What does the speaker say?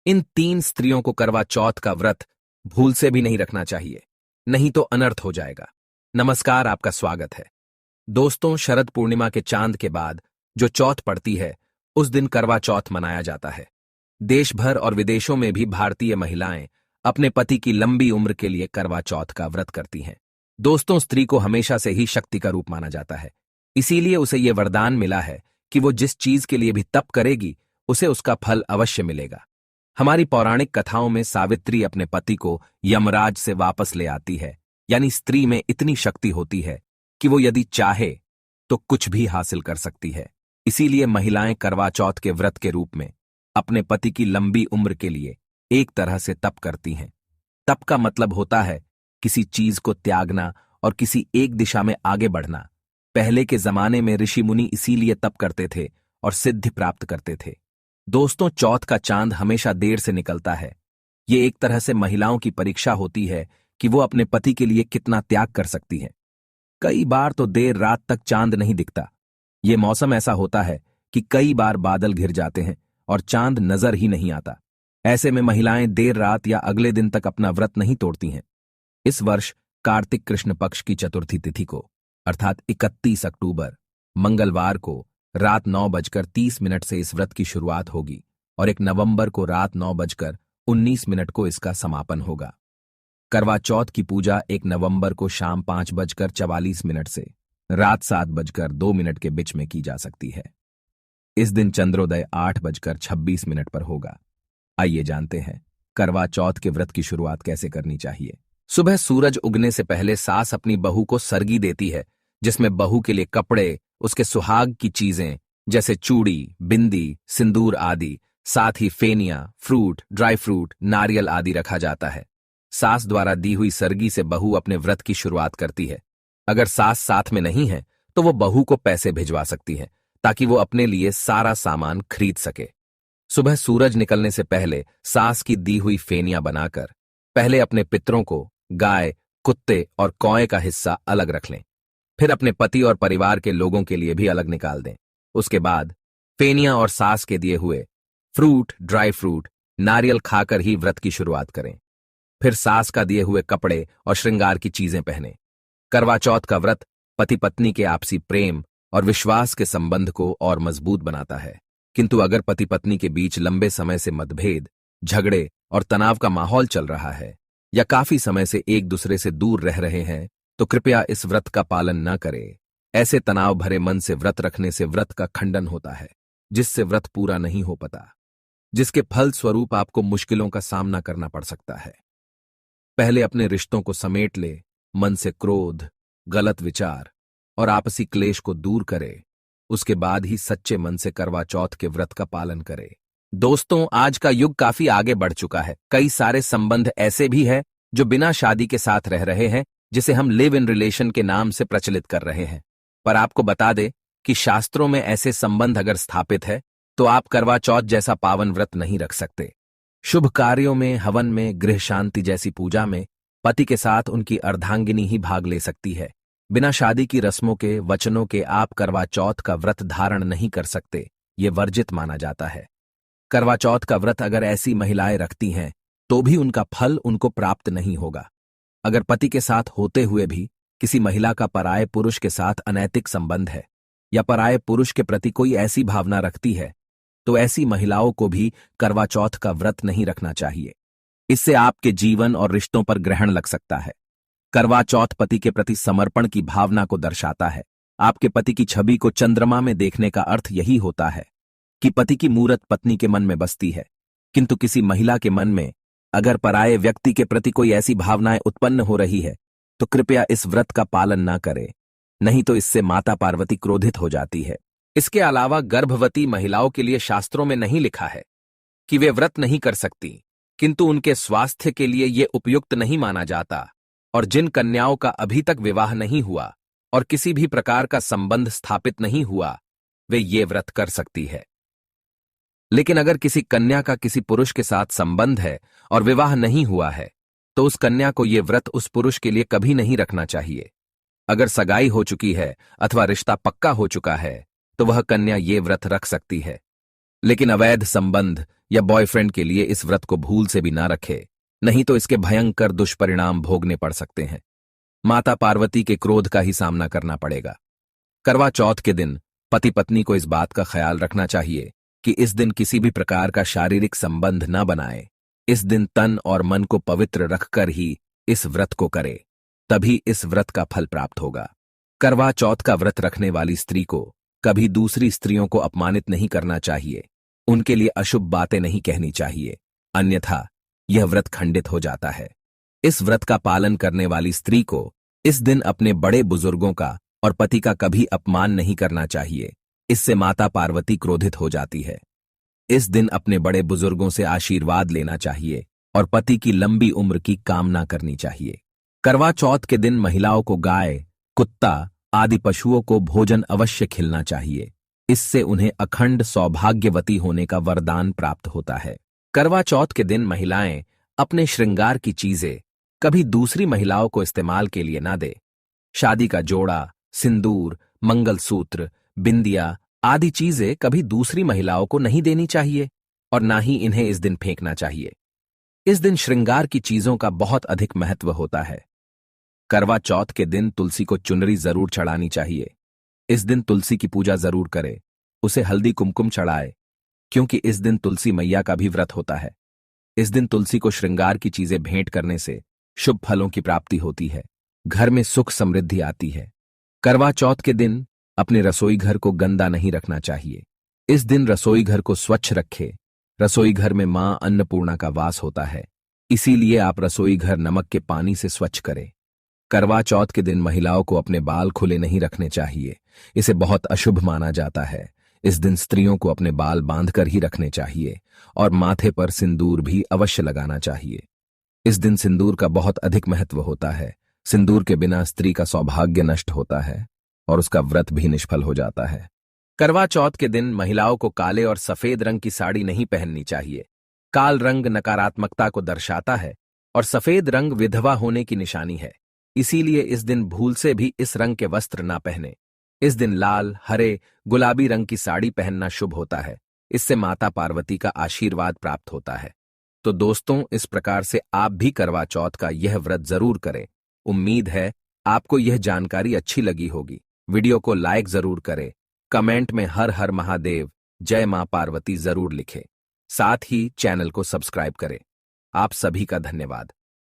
इन 3 स्त्रियों को करवा चौथ का व्रत भूल से भी नहीं रखना चाहिए, नहीं तो अनर्थ हो जाएगा। नमस्कार, आपका स्वागत है। दोस्तों, शरद पूर्णिमा के चांद के बाद जो चौथ पड़ती है, उस दिन करवा चौथ मनाया जाता है। देश भर और विदेशों में भी भारतीय महिलाएं अपने पति की लंबी उम्र के लिए करवा चौथ का व्रत करती हैं। दोस्तों, स्त्री को हमेशा से ही शक्ति का रूप माना जाता है, इसीलिए उसे यह वरदान मिला है कि वो जिस चीज के लिए भी तप करेगी, उसे उसका फल अवश्य मिलेगा। हमारी पौराणिक कथाओं में सावित्री अपने पति को यमराज से वापस ले आती है, यानी स्त्री में इतनी शक्ति होती है कि वो यदि चाहे तो कुछ भी हासिल कर सकती है। इसीलिए महिलाएं करवा चौथ के व्रत के रूप में अपने पति की लंबी उम्र के लिए एक तरह से तप करती हैं। तप का मतलब होता है किसी चीज को त्यागना और किसी एक दिशा में आगे बढ़ना। पहले के जमाने में ऋषि मुनि इसीलिए तप करते थे और सिद्धि प्राप्त करते थे। दोस्तों, चौथ का चांद हमेशा देर से निकलता है। ये एक तरह से महिलाओं की परीक्षा होती है कि वो अपने पति के लिए कितना त्याग कर सकती हैं। कई बार तो देर रात तक चांद नहीं दिखता। ये मौसम ऐसा होता है कि कई बार बादल घिर जाते हैं और चांद नजर ही नहीं आता। ऐसे में महिलाएं देर रात या अगले दिन तक अपना व्रत नहीं तोड़ती हैं। इस वर्ष कार्तिक कृष्ण पक्ष की चतुर्थी तिथि को, अर्थात 31 अक्टूबर मंगलवार को रात 9:30 से इस व्रत की शुरुआत होगी और 1 नवंबर को रात 9:19 को इसका समापन होगा। करवा चौथ की पूजा 1 नवंबर को शाम 5:44 से रात 7:02 के बीच में की जा सकती है। इस दिन चंद्रोदय 8:26 पर होगा। आइए जानते हैं करवा चौथ के व्रत की शुरुआत कैसे करनी चाहिए। सुबह सूरज उगने से पहले सास अपनी बहू को सरगी देती है, जिसमें बहू के लिए कपड़े, उसके सुहाग की चीजें जैसे चूड़ी, बिंदी, सिंदूर आदि, साथ ही फेनिया, फ्रूट, ड्राई फ्रूट, नारियल आदि रखा जाता है। सास द्वारा दी हुई सरगी से बहू अपने व्रत की शुरुआत करती है। अगर सास साथ में नहीं है तो वो बहू को पैसे भिजवा सकती है ताकि वो अपने लिए सारा सामान खरीद सके। सुबह सूरज निकलने से पहले सास की दी हुई फेनिया बनाकर पहले अपने पितरों को गाय, कुत्ते और कौए का हिस्सा अलग रख लें। फिर अपने पति और परिवार के लोगों के लिए भी अलग निकाल दें। उसके बाद फेनिया और सास के दिए हुए फ्रूट, ड्राई फ्रूट, नारियल खाकर ही व्रत की शुरुआत करें। फिर सास का दिए हुए कपड़े और श्रृंगार की चीजें पहनें। करवा चौथ का व्रत पति पत्नी के आपसी प्रेम और विश्वास के संबंध को और मजबूत बनाता है। किंतु अगर पति पत्नी के बीच लंबे समय से मतभेद, झगड़े और तनाव का माहौल चल रहा है या काफी समय से एक दूसरे से दूर रह रहे हैं, तो कृपया इस व्रत का पालन न करें। ऐसे तनाव भरे मन से व्रत रखने से व्रत का खंडन होता है, जिससे व्रत पूरा नहीं हो पाता, जिसके फल स्वरूप आपको मुश्किलों का सामना करना पड़ सकता है। पहले अपने रिश्तों को समेट ले, मन से क्रोध, गलत विचार और आपसी क्लेश को दूर करे। उसके बाद ही सच्चे मन से करवा चौथ के व्रत का पालन करे। दोस्तों, आज का युग काफी आगे बढ़ चुका है। कई सारे संबंध ऐसे भी हैं जो बिना शादी के साथ रह रहे हैं, जिसे हम लिव इन रिलेशन के नाम से प्रचलित कर रहे हैं। पर आपको बता दे कि शास्त्रों में ऐसे संबंध अगर स्थापित है तो आप करवा चौथ जैसा पावन व्रत नहीं रख सकते। शुभ कार्यों में, हवन में, गृह शांति जैसी पूजा में पति के साथ उनकी अर्धांगिनी ही भाग ले सकती है। बिना शादी की रस्मों के, वचनों के आप करवा चौथ का व्रत धारण नहीं कर सकते। ये वर्जित माना जाता है। करवा चौथ का व्रत अगर ऐसी महिलाएं रखती हैं तो भी उनका फल उनको प्राप्त नहीं होगा। अगर पति के साथ होते हुए भी किसी महिला का पराये पुरुष के साथ अनैतिक संबंध है या पराये पुरुष के प्रति कोई ऐसी भावना रखती है, तो ऐसी महिलाओं को भी करवा चौथ का व्रत नहीं रखना चाहिए। इससे आपके जीवन और रिश्तों पर ग्रहण लग सकता है। करवा चौथ पति के प्रति समर्पण की भावना को दर्शाता है। आपके पति की छवि को चंद्रमा में देखने का अर्थ यही होता है कि पति की मूरत पत्नी के मन में बसती है। किंतु किसी महिला के मन में अगर पराये व्यक्ति के प्रति कोई ऐसी भावनाएं उत्पन्न हो रही है, तो कृपया इस व्रत का पालन न करें, नहीं तो इससे माता पार्वती क्रोधित हो जाती है। इसके अलावा गर्भवती महिलाओं के लिए शास्त्रों में नहीं लिखा है कि वे व्रत नहीं कर सकती, किंतु उनके स्वास्थ्य के लिए ये उपयुक्त नहीं माना जाता। और जिन कन्याओं का अभी तक विवाह नहीं हुआ और किसी भी प्रकार का संबंध स्थापित नहीं हुआ, वे ये व्रत कर सकती है। लेकिन अगर किसी कन्या का किसी पुरुष के साथ संबंध है और विवाह नहीं हुआ है, तो उस कन्या को ये व्रत उस पुरुष के लिए कभी नहीं रखना चाहिए। अगर सगाई हो चुकी है अथवा रिश्ता पक्का हो चुका है, तो वह कन्या ये व्रत रख सकती है। लेकिन अवैध संबंध या बॉयफ्रेंड के लिए इस व्रत को भूल से भी ना रखे, नहीं तो इसके भयंकर दुष्परिणाम भोगने पड़ सकते हैं। माता पार्वती के क्रोध का ही सामना करना पड़ेगा। करवा चौथ के दिन पति पत्नी को इस बात का ख्याल रखना चाहिए कि इस दिन किसी भी प्रकार का शारीरिक संबंध न बनाए। इस दिन तन और मन को पवित्र रखकर ही इस व्रत को करे, तभी इस व्रत का फल प्राप्त होगा। करवा चौथ का व्रत रखने वाली स्त्री को कभी दूसरी स्त्रियों को अपमानित नहीं करना चाहिए, उनके लिए अशुभ बातें नहीं कहनी चाहिए, अन्यथा यह व्रत खंडित हो जाता है। इस व्रत का पालन करने वाली स्त्री को इस दिन अपने बड़े बुजुर्गों का और पति का कभी अपमान नहीं करना चाहिए, इससे माता पार्वती क्रोधित हो जाती है। इस दिन अपने बड़े बुजुर्गों से आशीर्वाद लेना चाहिए और पति की लंबी उम्र की कामना करनी चाहिए। करवा चौथ के दिन महिलाओं को गाय, कुत्ता आदि पशुओं को भोजन अवश्य खिलाना चाहिए, इससे उन्हें अखंड सौभाग्यवती होने का वरदान प्राप्त होता है। करवा चौथ के दिन महिलाएं अपने श्रृंगार की चीजें कभी दूसरी महिलाओं को इस्तेमाल के लिए ना दे। शादी का जोड़ा, सिंदूर, मंगलसूत्र, बिंदिया आदि चीजें कभी दूसरी महिलाओं को नहीं देनी चाहिए और ना ही इन्हें इस दिन फेंकना चाहिए। इस दिन श्रृंगार की चीजों का बहुत अधिक महत्व होता है। करवा चौथ के दिन तुलसी को चुनरी जरूर चढ़ानी चाहिए। इस दिन तुलसी की पूजा जरूर करे, उसे हल्दी कुमकुम चढ़ाए, क्योंकि इस दिन तुलसी मैया का भी व्रत होता है। इस दिन तुलसी को श्रृंगार की चीजें भेंट करने से शुभ फलों की प्राप्ति होती है, घर में सुख समृद्धि आती है। करवा चौथ के दिन अपने रसोई घर को गंदा नहीं रखना चाहिए। इस दिन रसोई घर को स्वच्छ रखे। रसोई घर में मां अन्नपूर्णा का वास होता है, इसीलिए आप रसोई घर नमक के पानी से स्वच्छ करें। करवा चौथ के दिन महिलाओं को अपने बाल खुले नहीं रखने चाहिए, इसे बहुत अशुभ माना जाता है। इस दिन स्त्रियों को अपने बाल बांधकर ही रखने चाहिए और माथे पर सिंदूर भी अवश्य लगाना चाहिए। इस दिन सिंदूर का बहुत अधिक महत्व होता है। सिंदूर के बिना स्त्री का सौभाग्य नष्ट होता है और उसका व्रत भी निष्फल हो जाता है। करवा चौथ के दिन महिलाओं को काले और सफेद रंग की साड़ी नहीं पहननी चाहिए। काल रंग नकारात्मकता को दर्शाता है और सफेद रंग विधवा होने की निशानी है, इसीलिए इस दिन भूल से भी इस रंग के वस्त्र ना पहने। इस दिन लाल, हरे, गुलाबी रंग की साड़ी पहनना शुभ होता है, इससे माता पार्वती का आशीर्वाद प्राप्त होता है। तो दोस्तों, इस प्रकार से आप भी करवा चौथ का यह व्रत जरूर करें। उम्मीद है आपको यह जानकारी अच्छी लगी होगी। वीडियो को लाइक जरूर करें, कमेंट में हर हर महादेव, जय मां पार्वती जरूर लिखें। साथ ही चैनल को सब्सक्राइब करें। आप सभी का धन्यवाद।